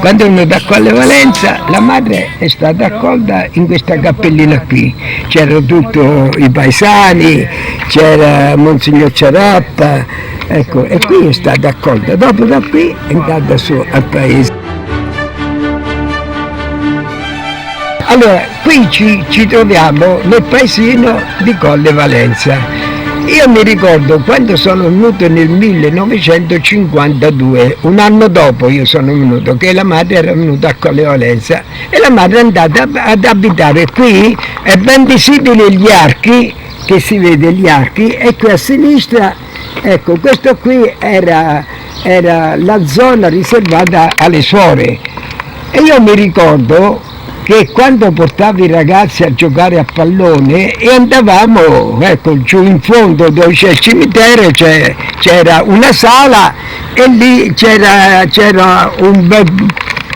Quando è venuta a Colle Valenza, la madre è stata accolta in questa cappellina qui. C'erano tutti i paesani, c'era Monsignor Ciaratta, ecco, e qui è stata accolta. Dopo da qui è andata su al paese. Allora, qui ci troviamo nel paesino di Colle Valenza. Io mi ricordo quando sono venuto nel 1952, un anno dopo io sono venuto, che la madre era venuta a Colle Valenza e la madre è andata ad abitare qui, è ben visibile gli archi, che si vede gli archi, e qui a sinistra, ecco, questo qui era la zona riservata alle suore. E io mi ricordo che quando portavo i ragazzi a giocare a pallone e andavamo, ecco, giù in fondo dove c'è il cimitero c'era una sala e lì c'era un bel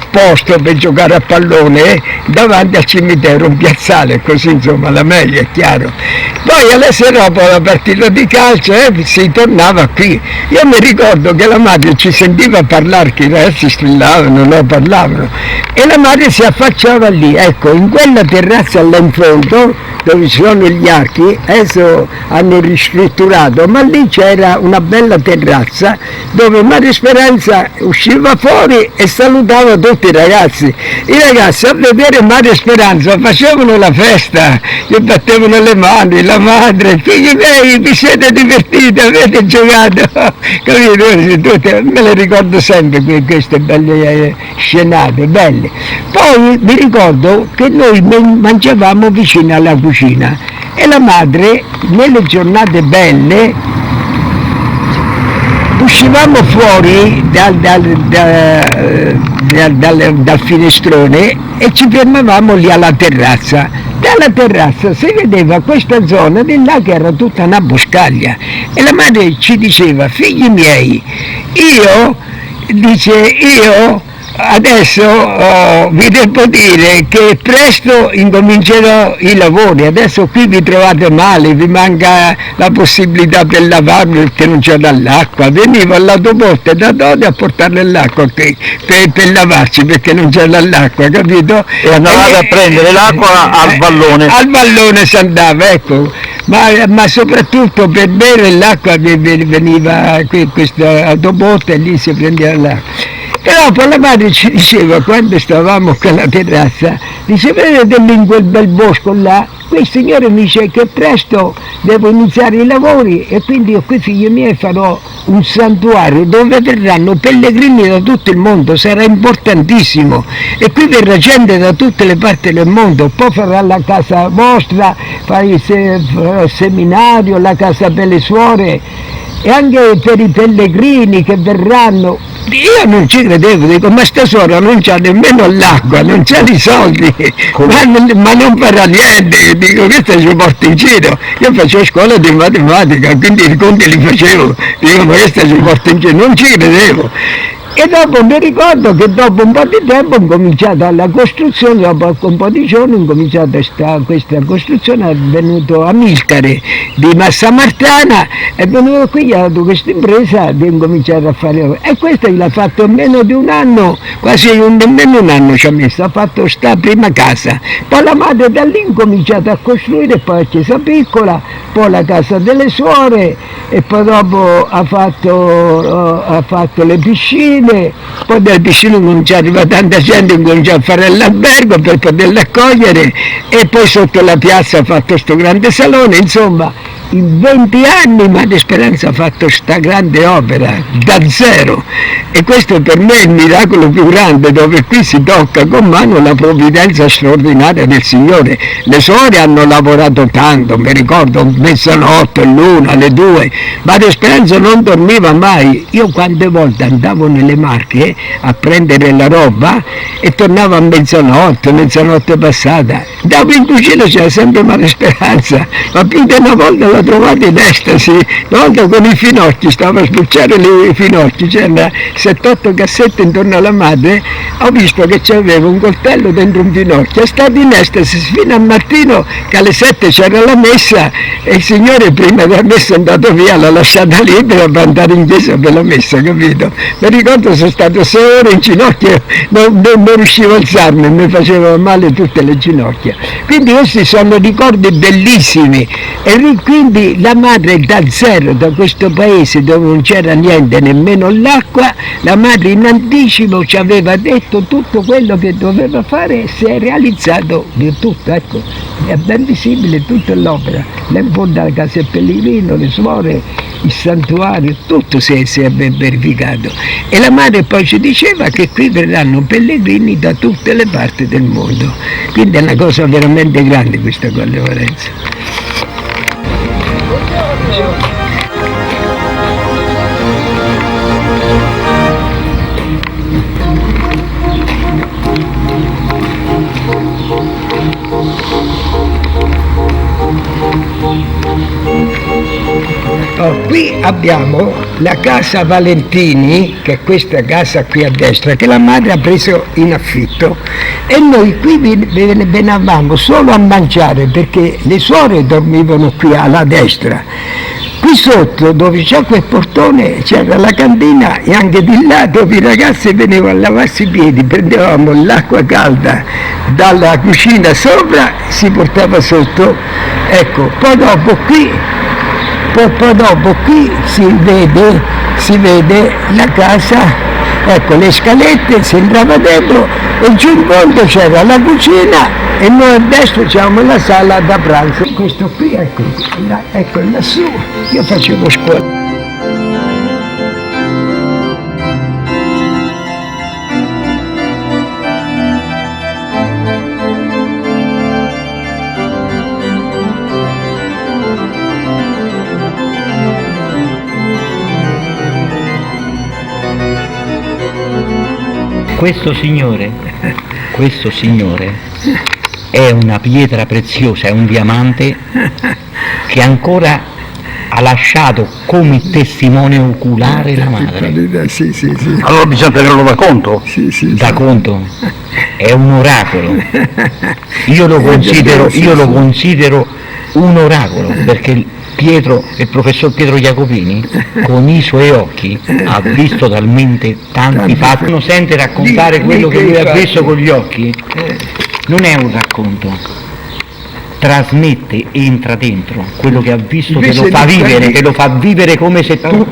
posto per giocare a pallone davanti al cimitero, un piazzale, così insomma la meglio, è chiaro. Poi alla sera dopo la partita di calcio si tornava qui. Io mi ricordo che la madre ci sentiva parlare, che i ragazzi strillavano, no, parlavano, e la madre si affacciava lì, ecco, in quella terrazza là in fondo dove ci sono gli archi, adesso hanno ristrutturato, ma lì c'era una bella terrazza dove Maria Speranza usciva fuori e salutava tutti i ragazzi. I ragazzi a vedere Maria Speranza facevano la festa, gli battevano le mani, la madre, figli miei, vi siete divertiti, avete giocato, capito? Me le ricordo sempre queste belle scenate, belle. Poi mi ricordo che noi mangiavamo vicino alla cucina e la madre nelle giornate belle uscivamo fuori dal finestrone e ci fermavamo lì alla terrazza. Dalla terrazza si vedeva questa zona di là che era tutta una boscaglia e la madre ci diceva: figli miei, io adesso vi devo dire che presto incomincerò i lavori, adesso qui vi trovate male, vi manca la possibilità per lavarvi perché non c'è dall'acqua, venivo all'autoporto da Dodi a portare l'acqua qui, per lavarci perché non c'è dall'acqua, capito? E andavate a prendere l'acqua al vallone? Al vallone si andava, ecco, ma soprattutto per bere l'acqua veniva qui questo autoporto e lì si prendeva l'acqua. E dopo la madre ci diceva, quando stavamo con la terrazza, dice: vedete lì in quel bel bosco là, qui il Signore mi dice che presto devo iniziare i lavori e quindi io qui, figli miei, farò un santuario dove verranno pellegrini da tutto il mondo, sarà importantissimo, e qui verrà gente da tutte le parti del mondo, poi farà la casa vostra, farà il seminario, la casa per le suore e anche per i pellegrini che verranno. Io non ci credevo, dico: ma sta suora non c'ha nemmeno l'acqua, non c'ha i soldi, ma non farà niente, dico: questo ci porta in giro. Io facevo scuola di matematica, quindi i conti li facevo, dico: ma questo ci porta in giro, non ci credevo. E dopo mi ricordo che dopo un po' di tempo ho cominciato la costruzione, dopo un po' di giorni ho cominciato questa costruzione, è venuto Amilcare di Massamartana, è venuto qui, gli ha dato questa impresa di incominciare a fare, e questa l'ha fatto in meno di un anno, nemmeno un anno ci ha messo, ha fatto sta prima casa, poi la madre da lì ha cominciato a costruire, poi la chiesa piccola, poi la casa delle suore, e poi dopo ha fatto le piscine. Poi dalle piscine comincia a arrivare tanta gente, comincia a fare l'albergo per poterla accogliere, e poi sotto la piazza ha fatto questo grande salone, insomma in 20 anni Madre Speranza ha fatto questa grande opera da zero, e questo per me è il miracolo più grande, dove qui si tocca con mano la provvidenza straordinaria del Signore. Le suore hanno lavorato tanto, mi ricordo mezzanotte, l'una, le due, Madre Speranza non dormiva mai. Io quante volte andavo nelle Marche a prendere la roba e tornavo a mezzanotte passata, dopo in cucina c'era sempre Madre Speranza, ma più di una volta l'ho trovato in estasi, una volta con i finocchi, stavo a spulciare i finocchi, c'erano 7-8 cassette intorno alla madre, ho visto che c'aveva un coltello dentro un finocchio, è stato in estasi fino al mattino che alle 7 c'era la messa e il Signore prima della messa è andato via, l'ha lasciata libera per andare in chiesa per la messa, capito? Mi ricordo sono stato 6 ore in ginocchio, non riuscivo a alzarmi, mi facevano male tutte le ginocchia. Quindi questi sono ricordi bellissimi e quindi la madre da zero, da questo paese dove non c'era niente, nemmeno l'acqua, la madre in anticipo ci aveva detto tutto quello che doveva fare e si è realizzato di tutto, ecco, è ben visibile tutta l'opera, in fondo alla casa Pellegrino, le suore, il santuario, tutto si è ben verificato. E la madre poi ci diceva che qui verranno pellegrini da tutte le parti del mondo, quindi è una cosa veramente grande questa Colle Valenza. Qui abbiamo la casa Valentini, che è questa casa qui a destra, che la madre ha preso in affitto e noi qui venivamo solo a mangiare perché le suore dormivano qui alla destra. Qui sotto, dove c'è quel portone, c'era la cantina e anche di là dove i ragazzi venivano a lavarsi i piedi, prendevamo l'acqua calda dalla cucina sopra, si portava sotto, ecco, poi dopo qui si vede la casa, ecco le scalette, si entrava dentro e giù in fondo c'era la cucina e noi a destra c'avevamo la sala da pranzo. Questo qui, ecco lassù, io facevo scuola. Questo signore è una pietra preziosa, è un diamante che ancora ha lasciato come testimone oculare la madre. Sì. Allora bisogna tenerlo da conto? Sì. Da conto? È un oracolo. Io lo considero un oracolo perché il professor Pietro Jacopini con i suoi occhi ha visto talmente tanti fatti. Uno sente raccontare quello che lui ha visto con gli occhi, non è un racconto, trasmette, entra dentro quello che ha visto, che lo fa vivere come se tu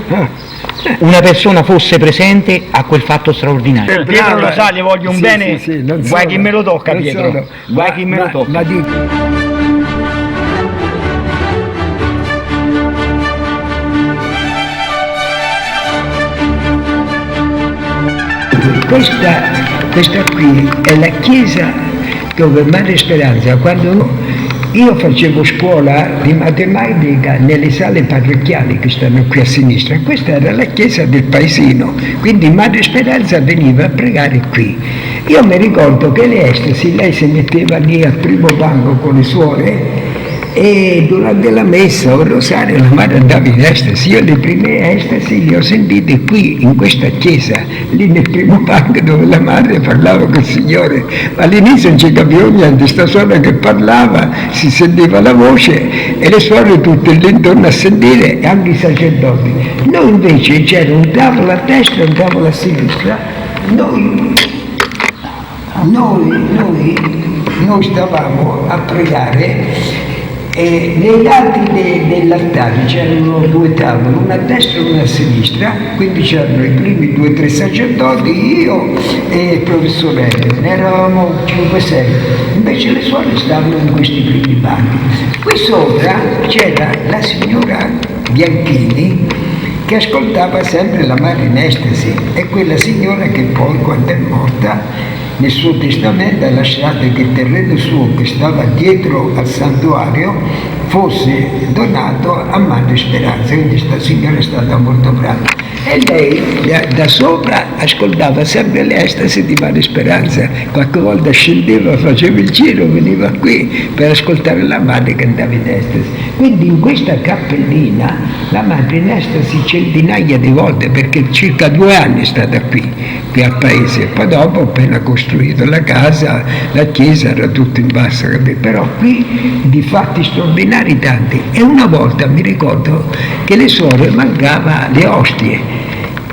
una persona fosse presente a quel fatto straordinario. Pietro lo sa, gli voglio un bene, guai chi me lo tocca Pietro, guai chi me lo tocca. Questa qui è la chiesa dove Madre Speranza, quando io facevo scuola di matematica nelle sale parrocchiali che stanno qui a sinistra, questa era la chiesa del paesino, quindi Madre Speranza veniva a pregare qui. Io mi ricordo che le estasi, lei si metteva lì al primo banco con le suore e durante la messa o il rosario la madre andava in estasi. Io le prime estasi le ho sentite qui in questa chiesa, lì nel primo banco dove la madre parlava col Signore, ma all'inizio non ci capivo niente, sta suora che parlava, si sentiva la voce e le suore tutte lì intorno a sentire e anche i sacerdoti. Noi invece c'era un tavolo a destra e un tavolo a sinistra, noi stavamo a pregare. E nei lati dell'altare c'erano 2 tavoli, una a destra e una a sinistra, quindi c'erano i primi 2 o 3 sacerdoti, io e il professore Elio, ne eravamo 5-6, invece le suore stavano in questi primi banchi. Qui sopra c'era la signora Bianchini che ascoltava sempre la madre in estasi, e quella signora che poi, quando è morta, nel suo testamento ha lasciato che il terreno suo che stava dietro al santuario fosse donato a Madre Speranza, quindi questa signora è stata molto brava. E lei da sopra ascoltava sempre le estasi di Madre Speranza, qualche volta scendeva, faceva il giro, veniva qui per ascoltare la madre che andava in estasi. Quindi in questa cappellina la madre in estasi centinaia di volte, perché circa 2 anni è stata qui al paese, poi dopo appena costruito la casa, la chiesa era tutto in basso, capito? Però qui di fatti straordinari tanti. E una volta mi ricordo che le suore mancava le ostie.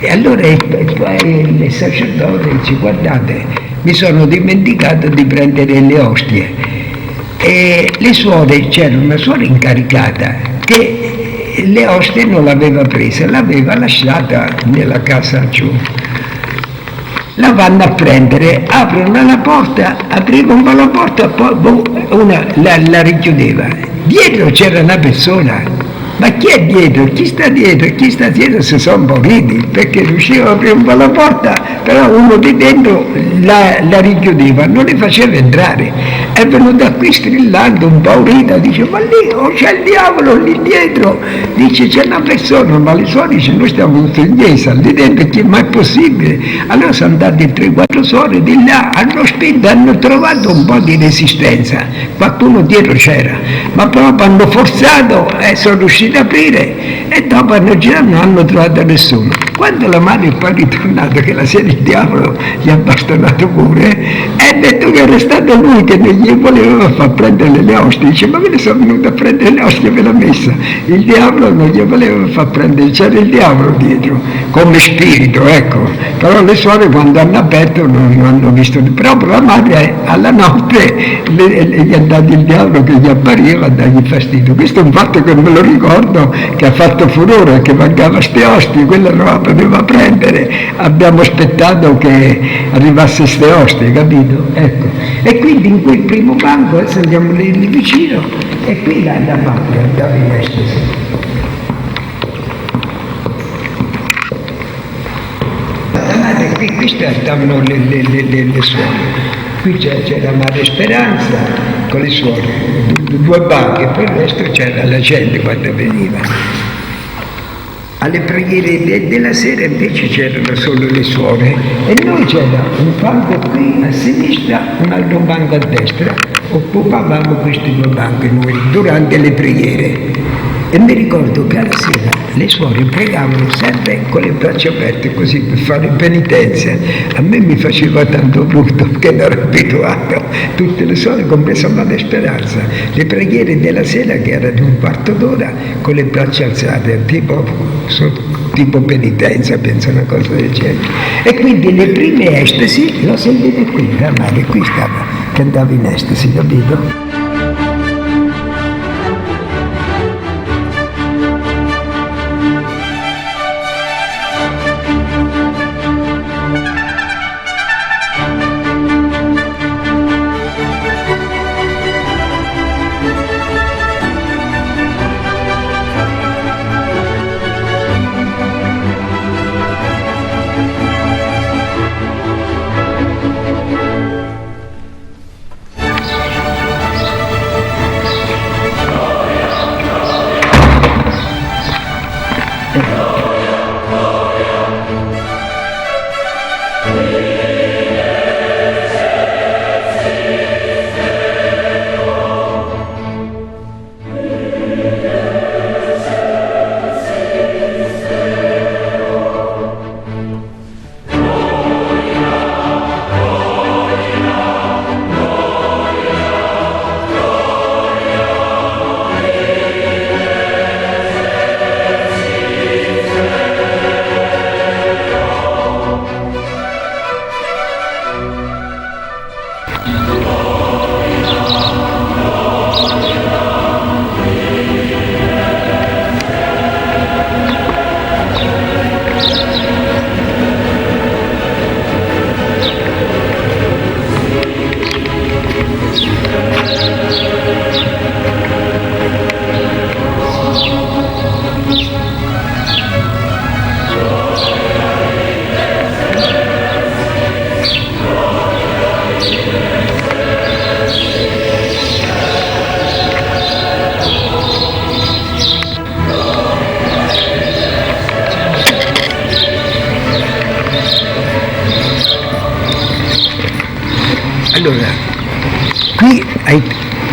E allora il sacerdote dice: guardate, mi sono dimenticato di prendere le ostie. E le suore, c'era una suora incaricata che le ostie non l'aveva presa, l'aveva lasciata nella casa giù. La vanno a prendere, aprono la porta, aprivano un po' la porta, poi una la richiudeva. Dietro c'era una persona. Ma chi è dietro? Chi sta dietro? Chi sta dietro si sono impauriti, perché riusciva a aprire un po' la porta, però uno di dentro la richiudeva, non li faceva entrare. È venuta qui strillando, impaurita, dice: ma lì c'è il diavolo lì dietro. Dice: c'è una persona, ma le suore dice: noi stiamo tutti in chiesa, lì dentro, ma è possibile? Allora sono andati 3-4 suore di là, hanno spinto, hanno trovato un po' di resistenza, qualcuno dietro c'era, ma proprio hanno forzato e sono riusciti ad aprire, e dopo hanno girato, non hanno trovato nessuno. Quando la madre è poi ritornata, che la sera il diavolo gli ha bastonato pure, ha detto che era stato lui che non gli voleva far prendere le ostie. Dice: ma ve ne sono venuto a prendere le ostie per la messa. Il diavolo non gli voleva far prendere, c'era il diavolo dietro, come spirito, ecco. Però le suore quando hanno aperto non hanno visto, proprio la madre alla notte gli è andato il diavolo che gli appariva a dargli fastidio. Questo è un fatto che me lo ricordo, che ha fatto furore, che mancava ste ostie, quella non la poteva prendere, abbiamo aspettato che arrivasse ste ostie, capito? Ecco. E quindi in quel primo banco, adesso andiamo lì vicino, e qui la madre andava in estasi. La madre, qui stavano le suore. Qui c'era Madre Speranza con le suore, 2 banche, poi il resto c'era la gente quando veniva. Alle preghiere della sera invece c'erano solo le suore, e noi c'era un banco qui a sinistra, un altro banco a destra, occupavamo questi 2 banchi noi durante le preghiere. E mi ricordo che alla sera le suore pregavano sempre con le braccia aperte, così, per fare penitenza. A me mi faceva tanto brutto, perché non ero abituato. Tutte le suore, compresa Madre Speranza, le preghiere della sera, che era di un quarto d'ora, con le braccia alzate, tipo penitenza, penso una cosa del genere. E quindi le prime estasi l'ho sentite qui, la madre qui stava, che andava in estasi, capito?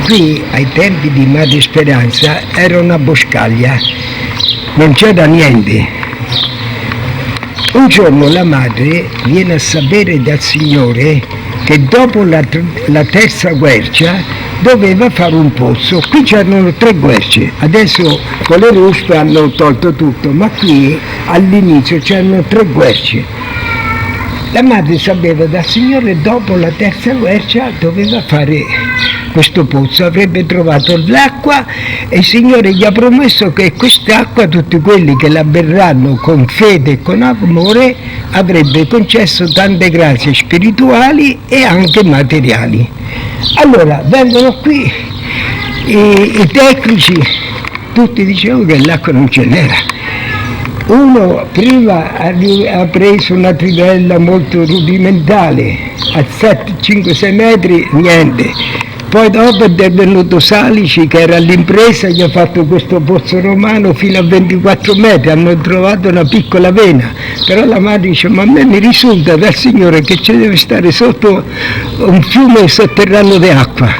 qui ai tempi di Madre Speranza era una boscaglia, non c'era niente. Un giorno la madre viene a sapere dal Signore che dopo la terza quercia doveva fare un pozzo. Qui c'erano 3 querce, adesso con le ruspe hanno tolto tutto, ma qui all'inizio c'erano 3 querce. La madre sapeva dal Signore dopo la terza quercia doveva fare questo pozzo, avrebbe trovato l'acqua e il Signore gli ha promesso che quest'acqua, tutti quelli che la berranno con fede e con amore, avrebbe concesso tante grazie spirituali e anche materiali. Allora vengono qui i tecnici, tutti dicevano che l'acqua non ce n'era. Uno prima ha preso una trivella molto rudimentale, a 5-6 metri niente, poi dopo è intervenuto Salici che era all'impresa, gli ha fatto questo pozzo romano fino a 24 metri, hanno trovato una piccola vena, però la madre dice ma a me mi risulta dal Signore che ci deve stare sotto un fiume sotterraneo di acqua,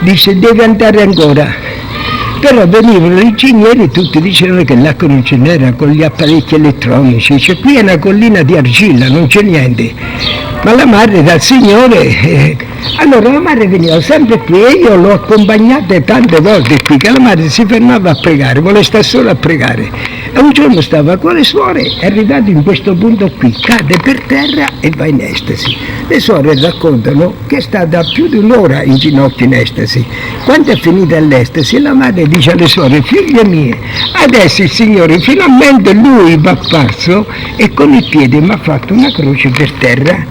dice deve andare ancora. Però venivano gli ingegneri e tutti dicevano che l'acqua non ce n'era con gli apparecchi elettronici, cioè qui è una collina di argilla, non c'è niente. Ma la madre dal Signore, allora la madre veniva sempre qui e io l'ho accompagnata tante volte qui, che la madre si fermava a pregare, voleva stare solo a pregare. E un giorno stava con le suore, è arrivato in questo punto qui, cade per terra e va in estasi. Le suore raccontano che è stata più di un'ora in ginocchio in estasi. Quando è finita l'estasi, la madre dice alle suore, figlie mie, adesso il Signore finalmente lui va apparso e con il piede mi ha fatto una croce per terra,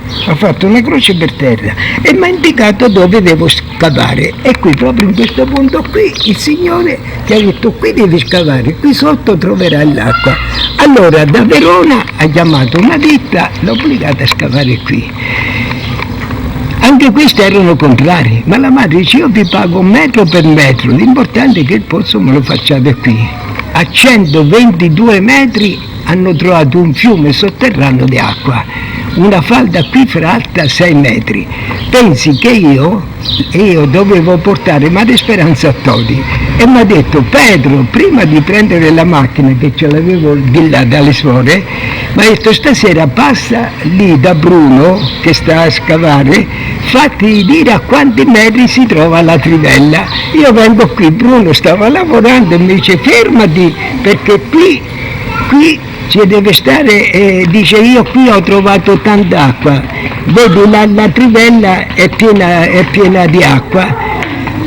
e mi ha indicato dove devo scavare. E qui, proprio in questo punto qui, il Signore ti ha detto, qui devi scavare, qui sotto troverai l'acqua. Allora da Verona ha chiamato una ditta, l'ha obbligata a scavare qui. Anche questi erano contrari, ma la madre dice io vi pago metro per metro, l'importante è che il pozzo me lo facciate qui. A 122 metri hanno trovato un fiume sotterraneo di acqua, una falda acquifera alta 6 metri. Pensi che io dovevo portare Madre Speranza a Todi e mi ha detto Pedro, prima di prendere la macchina che ce l'avevo di là dalle suore, mi ha detto stasera passa lì da Bruno che sta a scavare, fatti dire a quanti metri si trova la trivella. Io vengo qui, Bruno stava lavorando e mi dice fermati perché qui ci deve stare, dice io qui ho trovato tanta acqua, vedi la trivella è piena di acqua.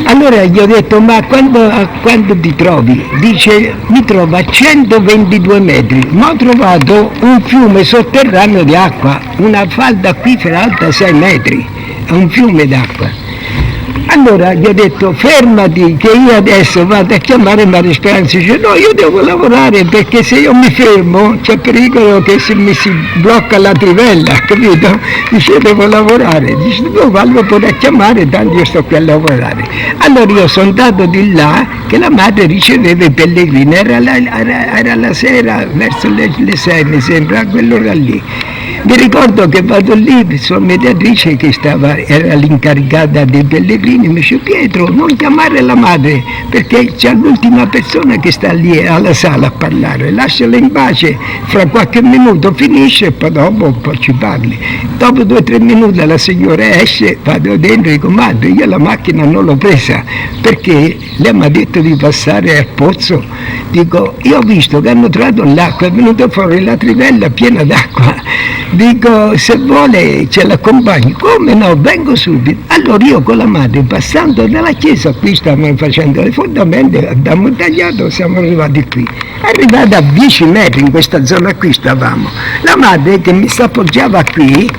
Allora gli ho detto ma quando ti trovi? Dice mi trovo a 122 metri, ma ho trovato un fiume sotterraneo di acqua, una falda acquifera alta 6 metri, è un fiume d'acqua. Allora gli ho detto fermati che io adesso vado a chiamare Maria Speranza. Dice no, io devo lavorare perché se io mi fermo c'è pericolo che mi si blocca la trivella, capito? Dice devo lavorare. Dice no, vallo pure a chiamare, tanto io sto qui a lavorare. Allora io sono andato di là che la madre riceveva i pellegrini, era la sera verso le 6 mi sembra, a quell'ora lì. Mi ricordo che vado lì, sua mediatrice che era l'incaricata dei pellegrini, mi dice Pietro non chiamare la madre perché c'è l'ultima persona che sta lì alla sala a parlare, lasciala in pace, fra qualche minuto finisce e poi dopo un po' ci parli. Dopo 2-3 minuti la signora esce, vado dentro e dico madre io la macchina non l'ho presa perché lei mi ha detto di passare al pozzo, dico io ho visto che hanno trovato l'acqua, è venuta fuori la trivella piena d'acqua. Dico, se vuole ce l'accompagno. Come no, vengo subito. Allora io con la madre, passando dalla chiesa, qui stavamo facendo le fondamenta, abbiamo tagliato, siamo arrivati qui. Arrivati a 10 metri in questa zona qui stavamo. La madre che mi si appoggiava qui,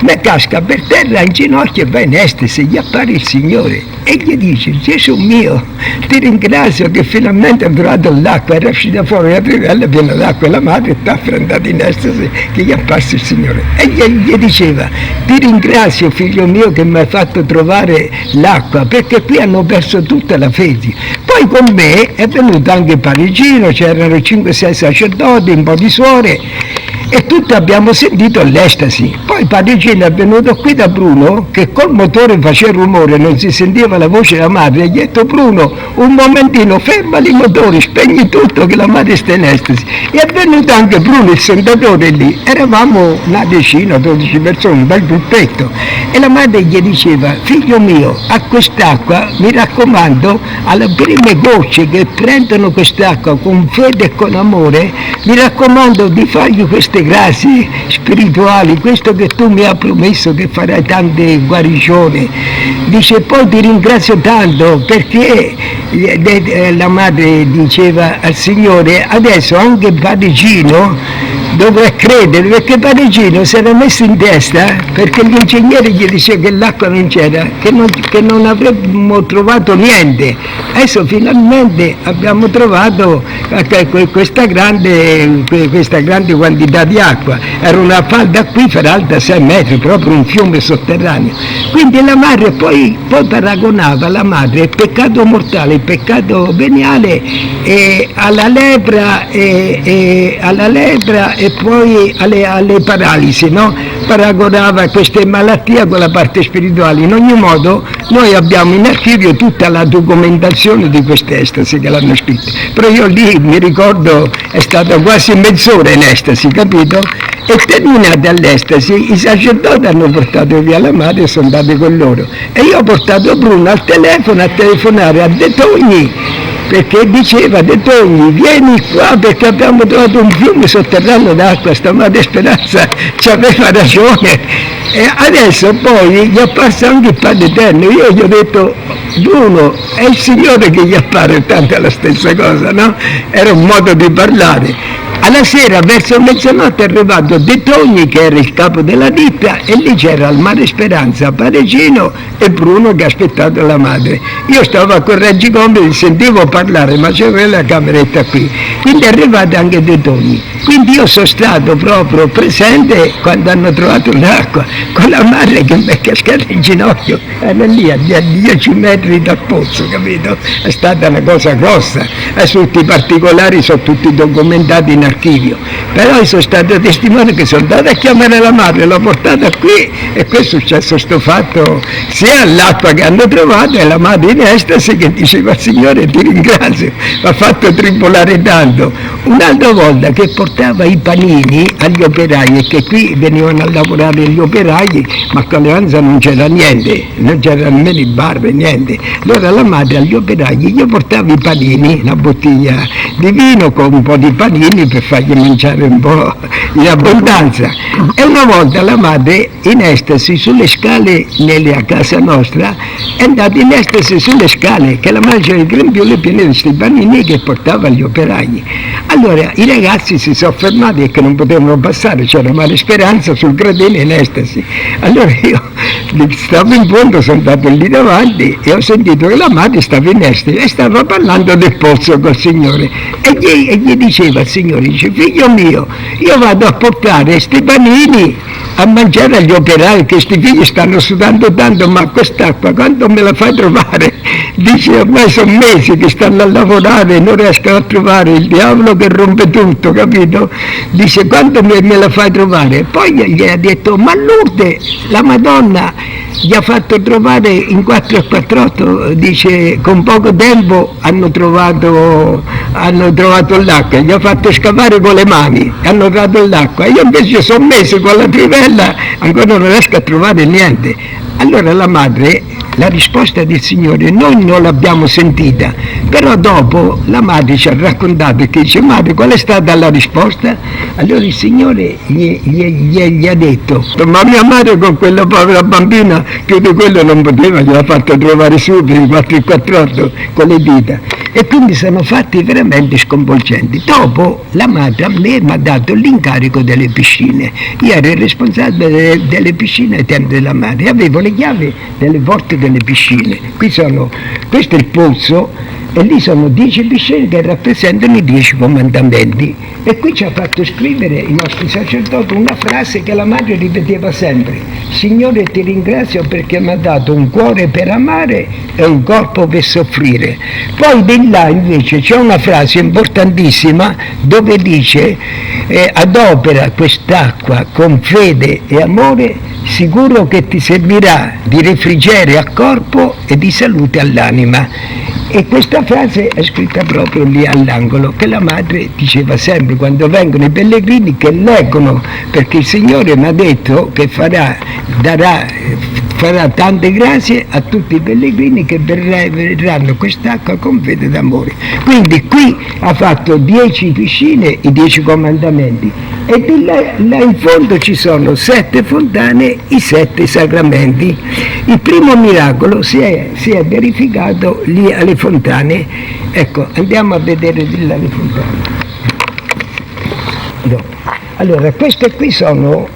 mi casca per terra in ginocchio e va in estasi, gli appare il Signore e gli dice, Gesù mio, ti ringrazio che finalmente è trovato l'acqua, era uscita fuori la trivella piena d'acqua e la madre sta affrontata in estasi che gli apparse il Signore. E gli diceva, ti ringrazio figlio mio che mi hai fatto trovare l'acqua, perché qui hanno perso tutta la fede. Poi con me è venuto anche Parigino, c'erano 5-6 sacerdoti, un po' di suore, e tutti abbiamo sentito l'estasi. Poi Padre Gino è venuto qui da Bruno, che col motore faceva rumore, non si sentiva la voce della madre, e gli ha detto: Bruno, un momentino, fermali i motori, spegni tutto che la madre sta in estasi. E è venuto anche Bruno, il sentatore lì, eravamo una decina, 12 persone, un bel gruppetto, e la madre gli diceva: figlio mio, a quest'acqua mi raccomando, alle prime gocce che prendono quest'acqua con fede e con amore, mi raccomando di fargli queste grazie spirituali, questo che tu mi hai promesso che farai tante guarigioni. Dice: poi ti ringrazio tanto perché la madre diceva al Signore: adesso anche Padre Gino dovrà credere, perché Padre Gino si era messo in testa, perché l'ingegnere gli diceva che l'acqua non c'era, che non avremmo trovato niente. Adesso finalmente abbiamo trovato questa grande quantità di acqua. Era una falda acquifera alta 6 metri, proprio un fiume sotterraneo. Quindi la madre poi paragonava la madre il peccato mortale, il peccato veniale, alla lepra e poi alle paralisi, no? Paragonava queste malattie con la parte spirituale. In ogni modo noi abbiamo in archivio tutta la documentazione di queste estasi che l'hanno scritta, però io lì mi ricordo è stata quasi mezz'ora in estasi, capito? E terminate all'estasi, i sacerdoti hanno portato via la madre e sono andati con loro, e io ho portato Bruno al telefono a telefonare a De Togni, perché diceva: De Togni, vieni qua perché abbiamo trovato un fiume sotterraneo d'acqua, sta madre Speranza ci aveva ragione. E adesso poi gli è apparso anche il Padre Eterno. Io gli ho detto: Bruno, è il Signore che gli appare, tanto è la stessa cosa, no? Era un modo di parlare. Alla sera, verso mezzanotte, è arrivato De Togni, che era il capo della ditta, e lì c'era il Madre Speranza, Padre Gino e Bruno che aspettava la madre. Io stavo a Correggi Compiti, sentivo parlare, ma c'era la cameretta qui. Quindi è arrivato anche De Togni. Quindi io sono stato proprio presente quando hanno trovato l'acqua, con la madre che mi è cascata in ginocchio, era lì a 10 metri dal pozzo, capito? È stata una cosa grossa. Adesso tutti i particolari sono tutti documentati in archivio, però io sono stato testimone che sono andato a chiamare la madre, l'ho portata qui, e qui è successo sto fatto, sia l'acqua che hanno trovato e la madre in estasi che diceva: Signore, ti ringrazio, mi ha fatto tribolare tanto. Un'altra volta che portava i panini agli operai, e che qui venivano a lavorare gli operai, ma con Levanza non c'era niente, non c'era nemmeno i bar, niente. Allora la madre agli operai gli portava i panini, una bottiglia di vino con un po' di panini per fargli mangiare un po' in abbondanza. E una volta la madre in estasi sulle scale a casa nostra è andata in estasi sulle scale, che la madre c'era il grembiule pieno di questi panini che portava agli operai. Allora i ragazzi si sono fermati e che non potevano passare, c'era Madre Speranza sul gradino in estasi. Allora io stavo in fondo, sono andato lì davanti e ho sentito che la madre stava in estasi e stava parlando del pozzo col Signore, e gli diceva al Signore, dice: figlio mio, io vado a portare questi panini a mangiare agli operai, che questi figli stanno sudando tanto, ma quest'acqua quando me la fai trovare? Dice: ormai sono mesi che stanno a lavorare e non riescono a trovare, il diavolo che rompe tutto, capito? Dice: quando me la fai trovare? Poi gli ha detto: ma Lourdes, la Madonna gli ha fatto trovare in 448, dice, con poco tempo hanno trovato l'acqua, gli ha fatto scavare con le mani, hanno trovato l'acqua. Io invece sono messo con la trivella, ancora non riesco a trovare niente. Allora la madre, la risposta del Signore noi non l'abbiamo sentita, però dopo la madre ci ha raccontato, che dice: madre, qual è stata la risposta? Allora il Signore gli ha detto: ma mia madre con quella povera bambina più di quello non poteva, gliel'ha fatto trovare subito in 448 con le dita. E quindi sono fatti veramente sconvolgenti. Dopo la madre a me mi ha dato l'incarico delle piscine, io ero il responsabile delle piscine eterne della madre, avevo le chiavi delle porte delle piscine. Questo è il pozzo, e lì sono 10 piscine che rappresentano i 10 comandamenti. E qui ci ha fatto scrivere i nostri sacerdoti una frase che la madre ripeteva sempre: Signore, ti ringrazio perché mi ha dato un cuore per amare e un corpo per soffrire. Poi di là invece c'è una frase importantissima dove dice adopera quest'acqua con fede e amore, sicuro che ti servirà di refrigerio al corpo e di salute all'anima. E questa frase è scritta proprio lì all'angolo, che la madre diceva sempre quando vengono i pellegrini, che leggono, perché il Signore mi ha detto che farà tante grazie a tutti i pellegrini che verranno quest'acqua con fede d'amore. Quindi qui ha fatto 10 piscine, i 10 comandamenti, e di là in fondo ci sono 7 fontane, i 7 sacramenti. Il primo miracolo si è verificato lì alle fontane. Ecco, andiamo a vedere di là le fontane. No. Allora, queste qui sono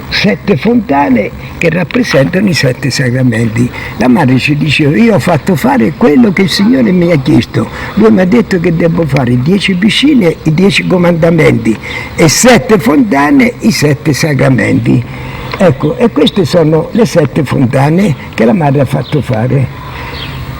7 fontane che rappresentano i 7 sacramenti. La madre ci diceva: io ho fatto fare quello che il Signore mi ha chiesto. Lui mi ha detto che devo fare 10 piscine, i 10 comandamenti, e 7 fontane, i 7 sacramenti. Ecco, e queste sono le 7 fontane che la madre ha fatto fare,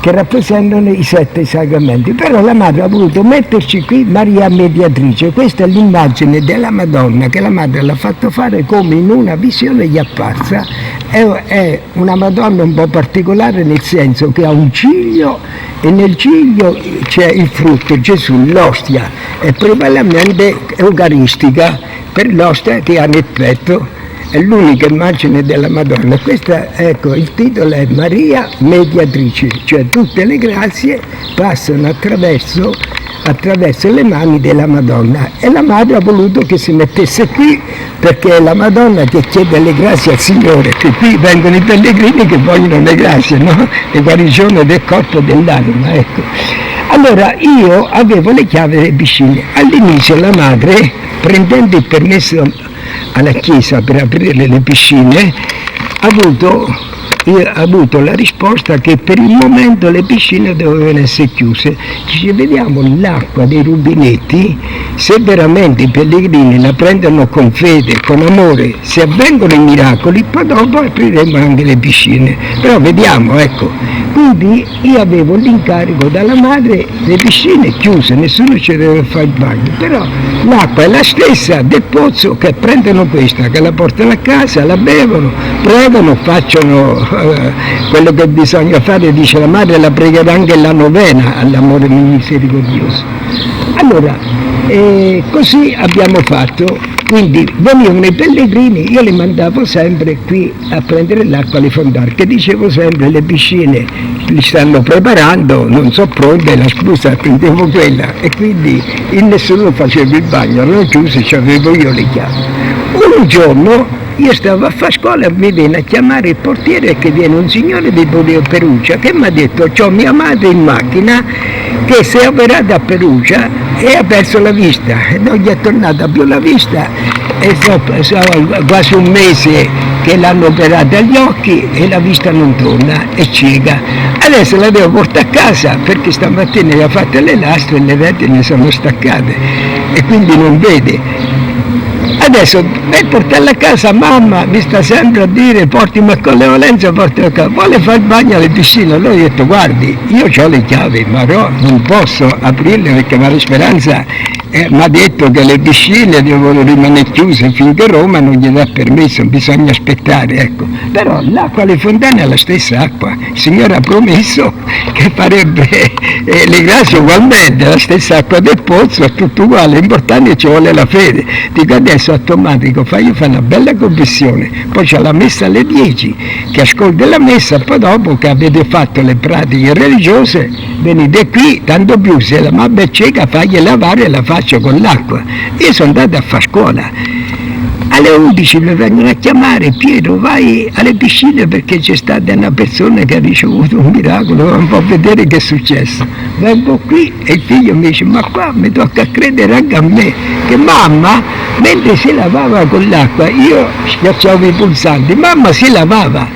che rappresentano i 7 sacramenti. Però la madre ha voluto metterci qui Maria Mediatrice. Questa è l'immagine della Madonna che la madre l'ha fatto fare come in una visione gli apparsa. È una Madonna un po' particolare, nel senso che ha un ciglio, e nel ciglio c'è il frutto, Gesù, l'ostia, è prevalentemente eucaristica, per l'ostia che ha nel petto. È l'unica immagine della Madonna. Questa, ecco, il titolo è Maria Mediatrice, cioè tutte le grazie passano attraverso le mani della Madonna, e la madre ha voluto che si mettesse qui perché è la Madonna che chiede le grazie al Signore, che qui vengono i pellegrini che vogliono le grazie, no? Le guarigioni del corpo e dell'anima, ecco. Allora io avevo le chiavi delle piscine. All'inizio la madre, prendendo il permesso alla chiesa per aprire le piscine, ha avuto la risposta che per il momento le piscine dovevano essere chiuse. Dice: vediamo l'acqua dei rubinetti, se veramente i pellegrini la prendono con fede, con amore, se avvengono i miracoli, poi dopo apriremo anche le piscine. Però vediamo, ecco. Quindi io avevo l'incarico dalla madre, le piscine chiuse, nessuno ci deve fare il bagno, però l'acqua è la stessa del pozzo, che prendono questa, che la portano a casa, la bevono, pregano, facciano quello che bisogna fare, dice la madre, la pregherà anche la novena all'amore misericordioso. Allora, così abbiamo fatto. Quindi venivano i pellegrini, io li mandavo sempre qui a prendere l'acqua alle fontane, che dicevo sempre: le piscine li stanno preparando, non so pronte, la scusa, prendevo quella, e quindi nessuno faceva il bagno, erano chiuse, avevo io le chiavi. Un giorno io stavo a fare scuola, mi viene a chiamare il portiere, che viene un signore di Perugia che mi ha detto: c'ho mia madre in macchina che si è operata a Perugia e ha perso la vista, e non gli è tornata più la vista, e sono quasi un mese che l'hanno operata agli occhi e la vista non torna, è cieca. Adesso la devo portare a casa perché stamattina gli ha fatto le lastre e le retine sono staccate e quindi non vede. Adesso per portarla a casa, mamma mi sta sempre a dire: portimi a Collevalenza, portimi a casa, vuole fare il bagno alle piscine. Allora ho detto: guardi, io ho le chiavi, ma non posso aprirle perché Maria Speranza mi ha detto che le piscine devono rimanere chiuse finché Roma non gli dà permesso, bisogna aspettare, ecco. Però l'acqua alle fontane è la stessa acqua, il Signore ha promesso che farebbe le grazie ugualmente, la stessa acqua del pozzo, è tutto uguale, l'importante è che ci vuole la fede. Dico: adesso automatico io fare una bella confessione, poi c'è la messa alle 10, che ascolta la messa, poi dopo che avete fatto le pratiche religiose venite qui, tanto più se la mamma è cieca fagli lavare e la faccio con l'acqua. Io sono andato a fare scuola, alle 11 mi vengono a chiamare: Pietro, vai alle piscine perché c'è stata una persona che ha ricevuto un miracolo, non può vedere che è successo. Vengo qui e il figlio mi dice: ma qua mi tocca credere anche a me, che mamma, mentre si lavava con l'acqua, io schiacciavo i pulsanti, mamma si lavava.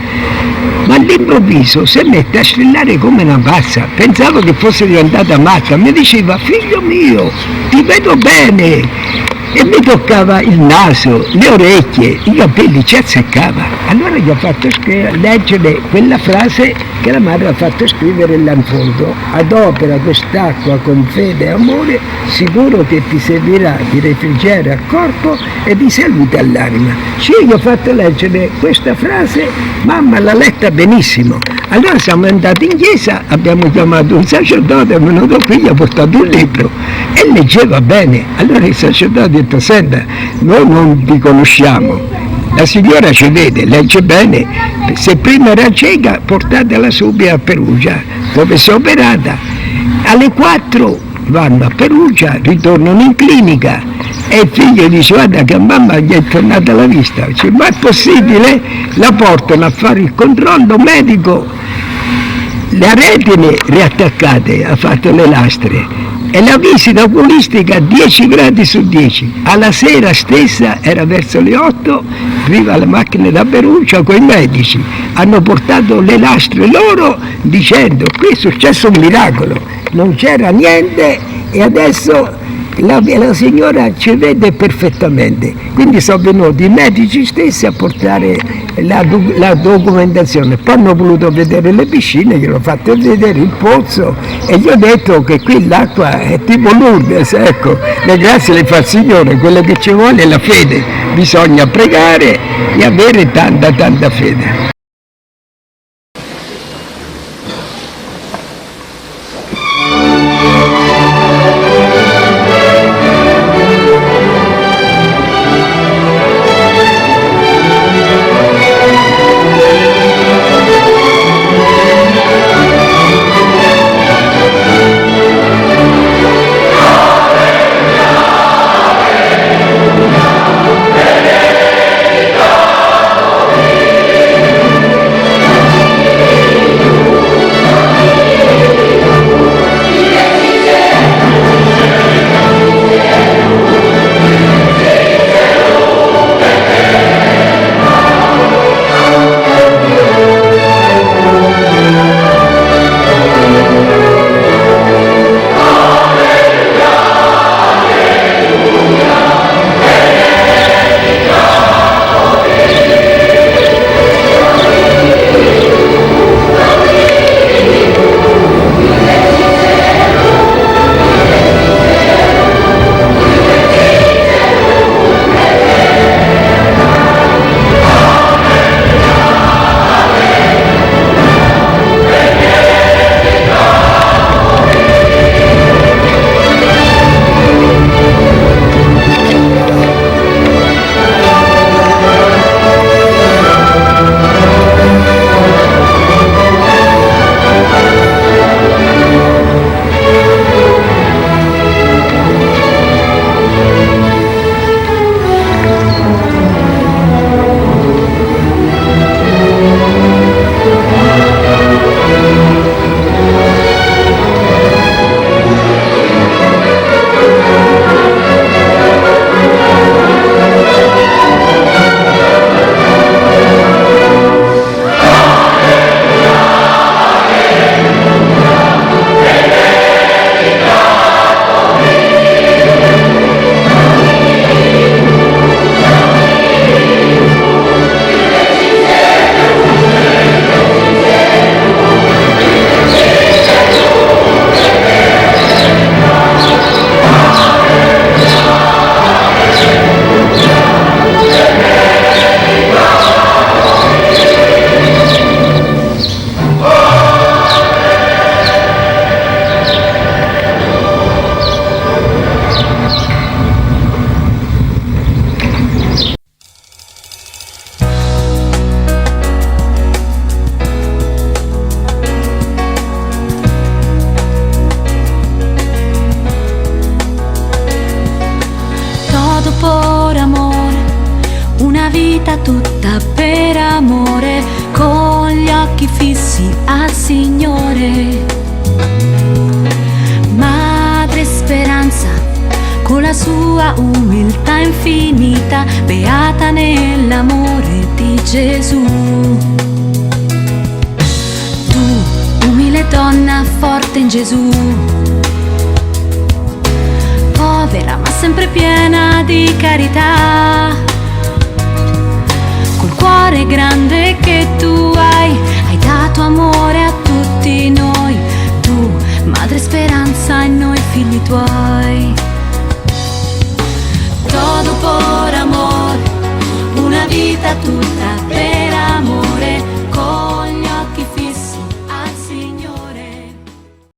ma all'improvviso si mette a strillare come una pazza. Pensavo che fosse diventata matta. Mi diceva: figlio mio, ti vedo bene. E mi toccava il naso, le orecchie, i capelli, ci azzeccava. Allora gli ho fatto leggere quella frase che la madre ha fatto scrivere là in fondo: adopera quest'acqua con fede e amore, sicuro che ti servirà di refrigerio al corpo e di salute all'anima. Io gli ho fatto leggere questa frase, mamma l'ha letta benissimo. Allora siamo andati in chiesa, abbiamo chiamato un sacerdote, è venuto qui, gli ha portato un libro e leggeva bene. Allora il sacerdote ha detto: senta, noi non ti conosciamo, la signora ci vede, legge bene, se prima era cieca portatela subito a Perugia, dove si è operata. Alle 4 vanno a Perugia, ritornano in clinica e il figlio dice: guarda che a mamma gli è tornata la vista. Dice: ma è possibile? La portano a fare il controllo medico, le retine riattaccate, ha fatto le lastre. E la visita oculistica 10 gradi su 10. Alla sera stessa, era verso le 8, arriva la macchina da Perugia con i medici. Hanno portato le lastre loro dicendo: qui è successo un miracolo, non c'era niente e adesso la signora ci vede perfettamente. Quindi sono venuti i medici stessi a portare la documentazione. Poi hanno voluto vedere le piscine, glielo ho fatto vedere il pozzo e gli ho detto che qui l'acqua è tipo Lourdes, ecco, le grazie le fa il Signore, quello che ci vuole è la fede, bisogna pregare e avere tanta fede. vita tutta per amore, con gli occhi fissi al Signore. Madre speranza, con la sua umiltà infinita, beata nell'amore di Gesù. donna forte in Gesù, povera ma sempre piena di carità, col cuore grande che tu hai dato amore a tutti noi, tu madre speranza e noi figli tuoi. Todo por amor, una vita tutta per